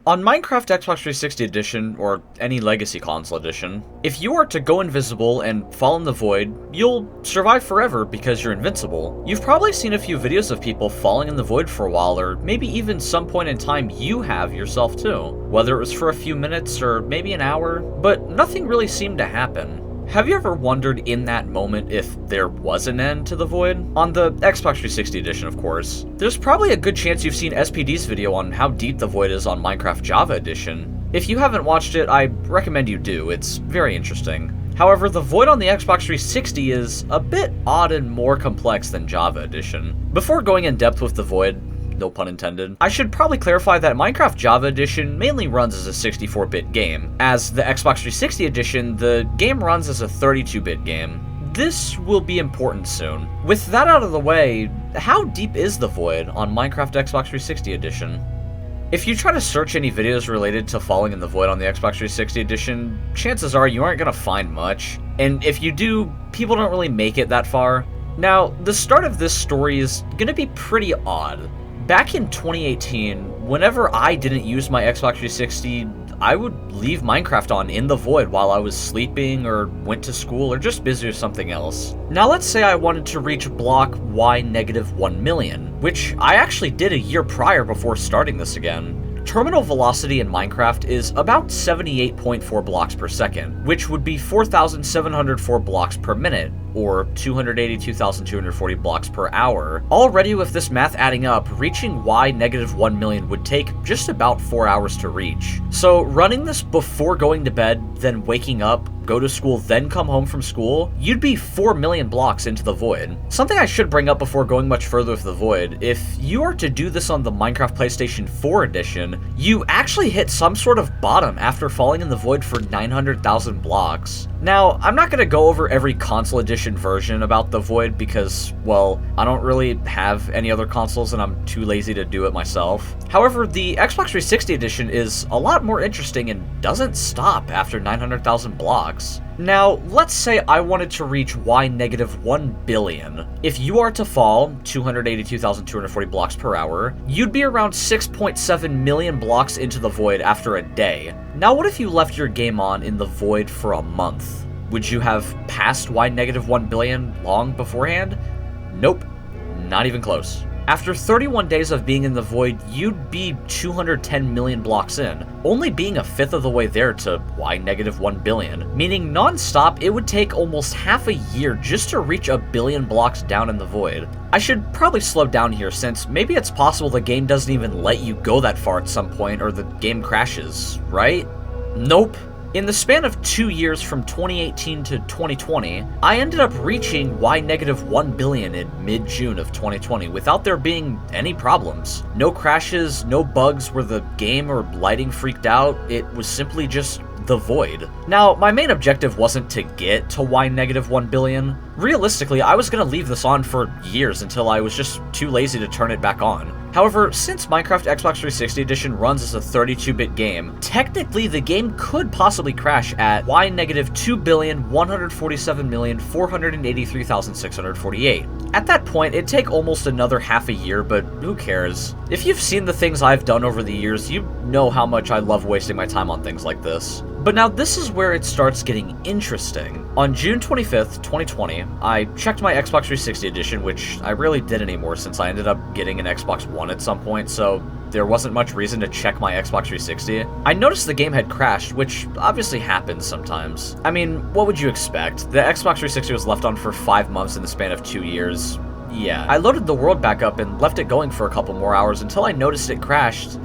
On Minecraft Xbox 360 Edition, or any Legacy Console Edition, if you are to go invisible and fall in the void, you'll survive forever because you're invincible. You've probably seen a few videos of people falling in the void for a while, or maybe even some point in time you have yourself too. Whether it was for a few minutes or maybe an hour, but nothing really seemed to happen. Have you ever wondered in that moment if there was an end to the void? On the Xbox 360 edition, of course. There's probably a good chance you've seen SPD's video on how deep the void is on Minecraft Java Edition. If you haven't watched it, I recommend you do, it's very interesting. However, the void on the Xbox 360 is a bit odd and more complex than Java Edition. Before going in depth with the void, no pun intended, I should probably clarify that Minecraft Java Edition mainly runs as a 64-bit game. As the Xbox 360 Edition, the game runs as a 32-bit game. This will be important soon. With that out of the way, how deep is the void on Minecraft Xbox 360 Edition? If you try to search any videos related to falling in the void on the Xbox 360 Edition, chances are you aren't going to find much. And if you do, people don't really make it that far. Now, the start of this story is going to be pretty odd. Back in 2018, whenever I didn't use my Xbox 360, I would leave Minecraft on in the void while I was sleeping or went to school or just busy with something else. Now let's say I wanted to reach block Y-1,000,000, which I actually did a year prior before starting this again. Terminal velocity in Minecraft is about 78.4 blocks per second, which would be 4,704 blocks per minute, or 282,240 blocks per hour. Already with this math adding up, reaching Y-1,000,000 would take just about 4 hours to reach. So running this before going to bed, then waking up, go to school, then come home from school, you'd be 4 million blocks into the void. Something I should bring up before going much further with the void, if you are to do this on the Minecraft PlayStation 4 edition, you actually hit some sort of bottom after falling in the void for 900,000 blocks. Now, I'm not going to go over every console edition version about the void because, well, I don't really have any other consoles and I'm too lazy to do it myself. However, the Xbox 360 edition is a lot more interesting and doesn't stop after 900,000 blocks. Now, let's say I wanted to reach Y-1,000,000,000. If you are to fall 282,240 blocks per hour, you'd be around 6.7 million blocks into the void after a day. Now, what if you left your game on in the void for a month? Would you have passed Y-1,000,000,000 long beforehand? Nope, not even close. After 31 days of being in the void, you'd be 210 million blocks in, only being a fifth of the way there to Y-1,000,000,000, meaning non-stop it would take almost half a year just to reach a billion blocks down in the void. I should probably slow down here since maybe it's possible the game doesn't even let you go that far at some point or the game crashes, right? Nope. In the span of 2 years from 2018 to 2020, I ended up reaching Y-1,000,000,000 in mid-June of 2020 without there being any problems. No crashes, no bugs where the game or lighting freaked out, it was simply just the void. Now, my main objective wasn't to get to Y-1,000,000,000. Realistically, I was going to leave this on for years until I was just too lazy to turn it back on. However, since Minecraft Xbox 360 Edition runs as a 32-bit game, technically the game could possibly crash at Y-2,147,483,648. At that point, it'd take almost another half a year, but who cares? If you've seen the things I've done over the years, you know how much I love wasting my time on things like this. But now this is where it starts getting interesting. On June 25th, 2020, I checked my Xbox 360 edition, which I rarely did anymore since I ended up getting an Xbox One at some point, so there wasn't much reason to check my Xbox 360. I noticed the game had crashed, which obviously happens sometimes. I mean, what would you expect? The Xbox 360 was left on for 5 months in the span of 2 years. Yeah. I loaded the world back up and left it going for a couple more hours until I noticed it crashed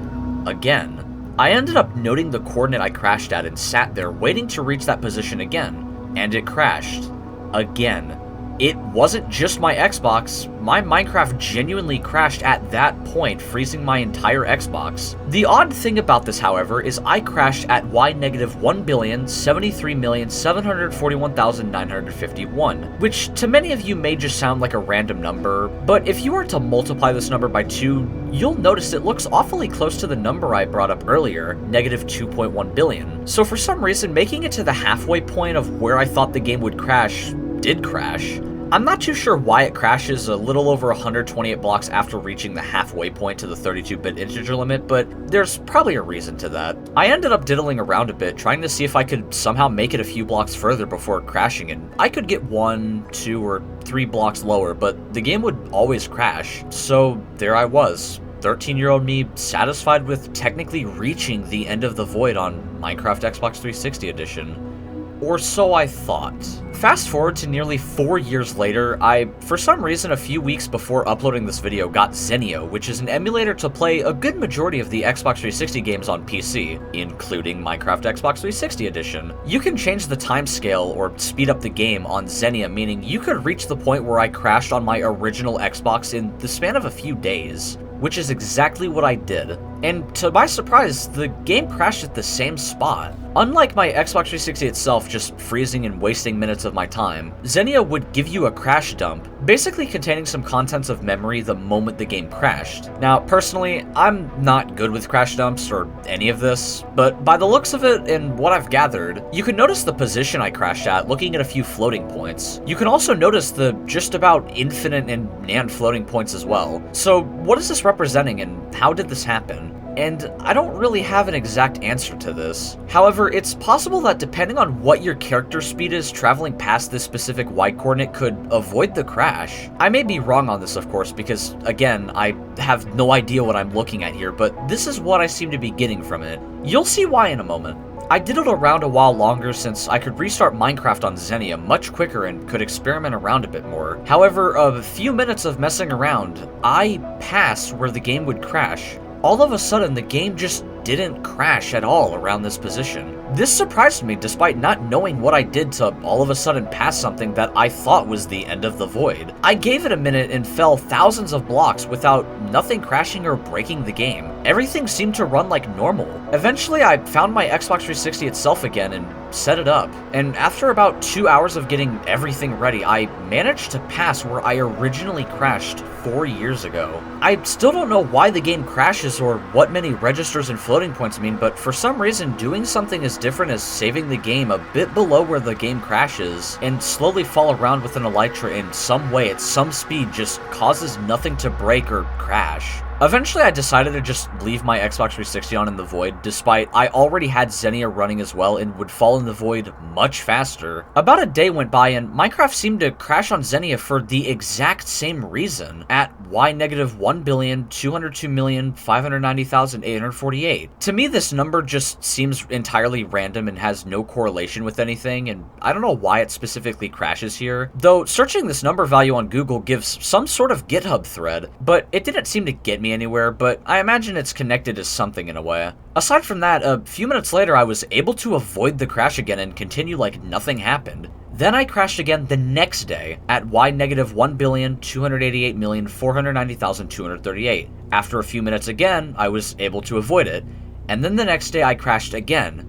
again. I ended up noting the coordinate I crashed at and sat there waiting to reach that position again, and it crashed again. It wasn't just my Xbox, my Minecraft genuinely crashed at that point, freezing my entire Xbox. The odd thing about this, however, is I crashed at Y-1,073,741,951, which to many of you may just sound like a random number, but if you were to multiply this number by 2, you'll notice it looks awfully close to the number I brought up earlier, negative 2.1 billion. So for some reason, making it to the halfway point of where I thought the game would crash did crash. I'm not too sure why it crashes a little over 128 blocks after reaching the halfway point to the 32-bit integer limit, but there's probably a reason to that. I ended up diddling around a bit, trying to see if I could somehow make it a few blocks further before crashing, and I could get 1, 2, or 3 blocks lower, but the game would always crash. So there I was, 13-year-old me, satisfied with technically reaching the end of the void on Minecraft Xbox 360 Edition. Or so I thought. Fast forward to nearly 4 years later, I, for some reason a few weeks before uploading this video, got Zenio, which is an emulator to play a good majority of the Xbox 360 games on PC, including Minecraft Xbox 360 Edition. You can change the timescale or speed up the game on Xenia, meaning you could reach the point where I crashed on my original Xbox in the span of a few days, which is exactly what I did. And to my surprise, the game crashed at the same spot. Unlike my Xbox 360 itself just freezing and wasting minutes of my time, Xenia would give you a crash dump, basically containing some contents of memory the moment the game crashed. Now, personally, I'm not good with crash dumps or any of this, but by the looks of it and what I've gathered, you can notice the position I crashed at looking at a few floating points. You can also notice the just about infinite and NAND floating points as well. So what is this representing and how did this happen? And I don't really have an exact answer to this. However, it's possible that depending on what your character speed is, traveling past this specific Y coordinate could avoid the crash. I may be wrong on this, of course, because again, I have no idea what I'm looking at here, but this is what I seem to be getting from it. You'll see why in a moment. I diddled around a while longer since I could restart Minecraft on Xenia much quicker and could experiment around a bit more. However, a few minutes of messing around, I passed where the game would crash. All of a sudden, the game just didn't crash at all around this position. This surprised me despite not knowing what I did to all of a sudden pass something that I thought was the end of the void. I gave it a minute and fell thousands of blocks without nothing crashing or breaking the game. Everything seemed to run like normal. Eventually, I found my Xbox 360 itself again and set it up. And after about 2 hours of getting everything ready, I managed to pass where I originally crashed 4 years ago. I still don't know why the game crashes or what many registers and floating points mean, but for some reason doing something as different as saving the game a bit below where the game crashes and slowly fall around with an elytra in some way at some speed just causes nothing to break or crash. Eventually, I decided to just leave my Xbox 360 on in the void, despite I already had Xenia running as well and would fall in the void much faster. About a day went by and Minecraft seemed to crash on Xenia for the exact same reason, at y-1,202,590,848. To me, this number just seems entirely random and has no correlation with anything, and I don't know why it specifically crashes here. Though, searching this number value on Google gives some sort of GitHub thread, but it didn't seem to get me anywhere, but I imagine it's connected to something in a way. Aside from that, a few minutes later I was able to avoid the crash again and continue like nothing happened. Then I crashed again the next day at y-1,288,490,238. After a few minutes again, I was able to avoid it. And then the next day I crashed again,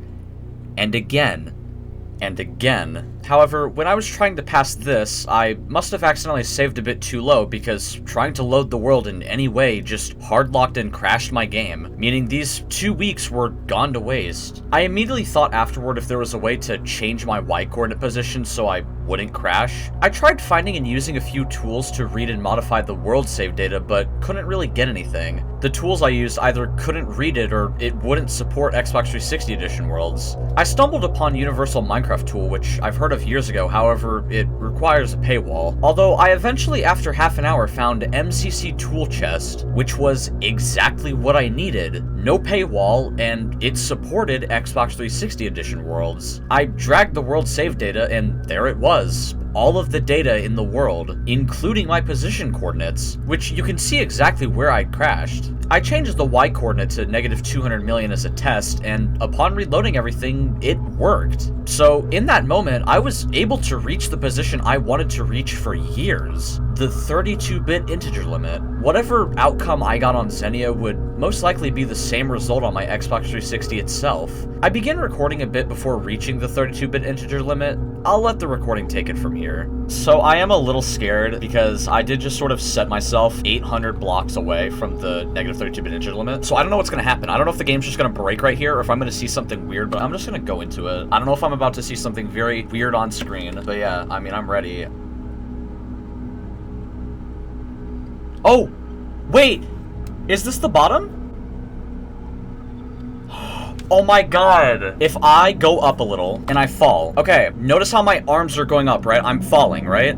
and again, and again. However, when I was trying to pass this, I must have accidentally saved a bit too low because trying to load the world in any way just hard-locked and crashed my game, meaning these 2 weeks were gone to waste. I immediately thought afterward if there was a way to change my Y-coordinate position so I wouldn't crash. I tried finding and using a few tools to read and modify the world save data, but couldn't really get anything. The tools I used either couldn't read it or it wouldn't support Xbox 360 Edition worlds. I stumbled upon Universal Minecraft Tool, which I've heard of years ago, however, it requires a paywall. Although I eventually, after half an hour, found MCC Tool Chest, which was exactly what I needed. No paywall, and it supported Xbox 360 Edition worlds. I dragged the world save data, and there it was. All of the data in the world, including my position coordinates, which you can see exactly where I crashed. I changed the Y coordinate to -200 million as a test, and upon reloading everything, it worked. So in that moment, I was able to reach the position I wanted to reach for years, the 32-bit integer limit. Whatever outcome I got on Xenia would most likely be the same result on my Xbox 360 itself. I began recording a bit before reaching the 32-bit integer limit. I'll let the recording take it from here. So I am a little scared because I did just sort of set myself 800 blocks away from the -32-bit integer limit. So I don't know what's going to happen. I don't know if the game's just going to break right here or if I'm going to see something weird, but I'm just going to go into it. I don't know if I'm about to see something very weird on screen, but yeah, I mean, I'm ready. Oh, wait, is this the bottom? Oh my god. If I go up a little and I fall, okay, notice how my arms are going up, right? I'm falling, right?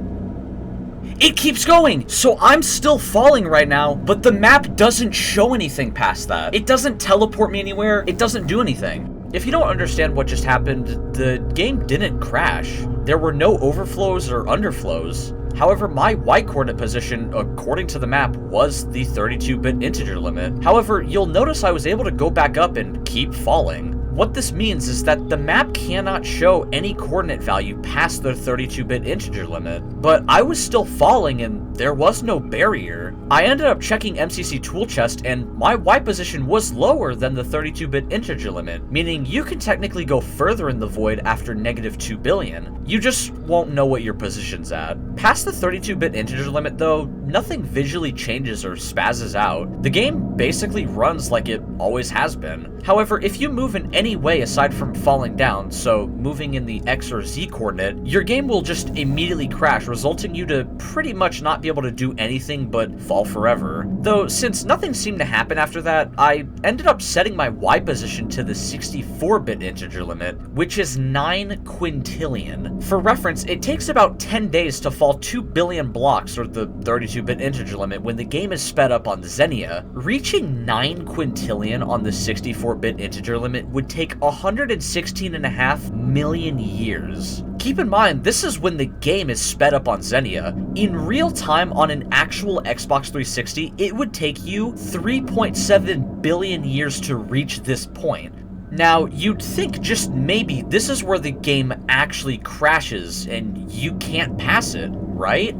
It keeps going! So I'm still falling right now, but the map doesn't show anything past that. It doesn't teleport me anywhere, it doesn't do anything. If you don't understand what just happened, the game didn't crash. There were no overflows or underflows. However, my Y coordinate position, according to the map, was the 32-bit integer limit. However, you'll notice I was able to go back up and keep falling. What this means is that the map cannot show any coordinate value past the 32-bit integer limit, but I was still falling and there was no barrier. I ended up checking MCC tool chest and my Y position was lower than the 32-bit integer limit, meaning you can technically go further in the void after -2 billion. You just won't know what your position's at. Past the 32-bit integer limit though, nothing visually changes or spazzes out. The game basically runs like it always has been. However, if you move in any way aside from falling down, so moving in the X or Z coordinate, your game will just immediately crash, resulting you to pretty much not be able to do anything but fall forever. Though, since nothing seemed to happen after that, I ended up setting my Y position to the 64-bit integer limit, which is 9 quintillion. For reference, it takes about 10 days to fall 2 billion blocks, or the 32-bit integer limit, when the game is sped up on Xenia. Reaching 9 quintillion on the 64-bit integer limit would take 116.5 million years. Keep in mind, this is when the game is sped up on Xenia. In real time on an actual Xbox 360, it would take you 3.7 billion years to reach this point. Now, you'd think just maybe this is where the game actually crashes and you can't pass it, right?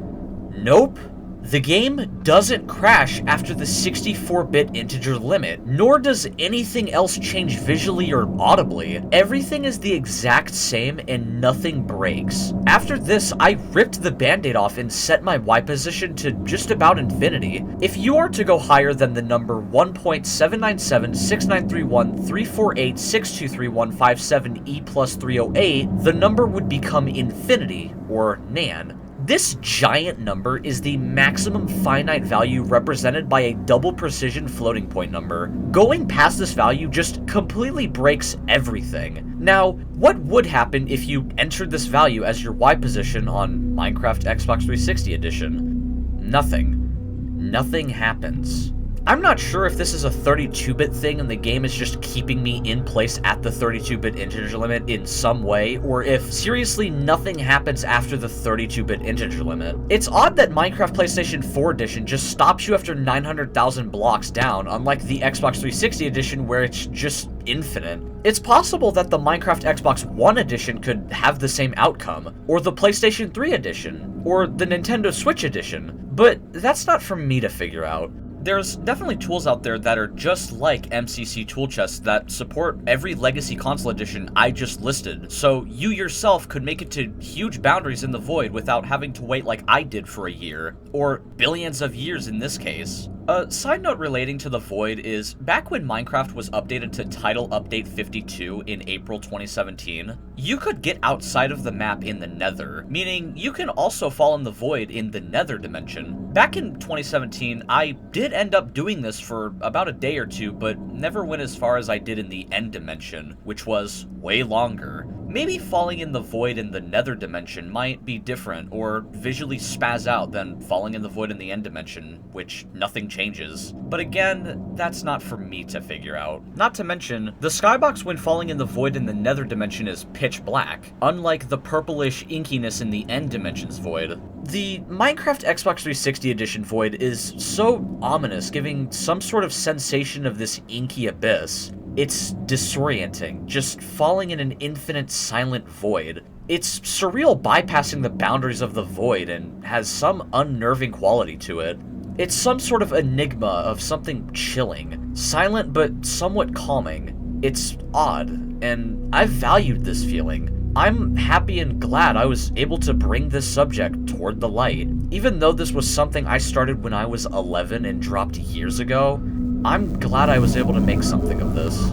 Nope. The game doesn't crash after the 64-bit integer limit, nor does anything else change visually or audibly. Everything is the exact same and nothing breaks. After this, I ripped the band-aid off and set my Y position to just about infinity. If you are to go higher than the number 1.797693134862315 plus 308, the number would become infinity, or Nan. This giant number is the maximum finite value represented by a double precision floating point number. Going past this value just completely breaks everything. Now, what would happen if you entered this value as your Y position on Minecraft Xbox 360 Edition? Nothing. Nothing happens. I'm not sure if this is a 32-bit thing and the game is just keeping me in place at the 32-bit integer limit in some way, or if seriously nothing happens after the 32-bit integer limit. It's odd that Minecraft PlayStation 4 Edition just stops you after 900,000 blocks down, unlike the Xbox 360 Edition where it's just infinite. It's possible that the Minecraft Xbox One Edition could have the same outcome, or the PlayStation 3 Edition, or the Nintendo Switch Edition, but that's not for me to figure out. There's definitely tools out there that are just like MCC Tool Chest that support every Legacy Console Edition I just listed, so you yourself could make it to huge boundaries in the void without having to wait like I did for a year, or billions of years in this case. A side note relating to the void is, back when Minecraft was updated to Title Update 52 in April 2017, you could get outside of the map in the Nether, meaning you can also fall in the void in the Nether dimension. Back in 2017, I did end up doing this for about a day or two, but never went as far as I did in the End dimension, which was way longer. Maybe falling in the void in the Nether dimension might be different or visually spaz out than falling in the void in the End dimension, which nothing changes. But again, that's not for me to figure out. Not to mention, the skybox when falling in the void in the Nether dimension is pitch black, unlike the purplish inkiness in the End dimension's void. The Minecraft Xbox 360 Edition void is so ominous, giving some sort of sensation of this inky abyss. It's disorienting, just falling in an infinite silent void. It's surreal bypassing the boundaries of the void and has some unnerving quality to it. It's some sort of enigma of something chilling, silent but somewhat calming. It's odd, and I've valued this feeling. I'm happy and glad I was able to bring this subject toward the light. Even though this was something I started when I was 11 and dropped years ago, I'm glad I was able to make something of this.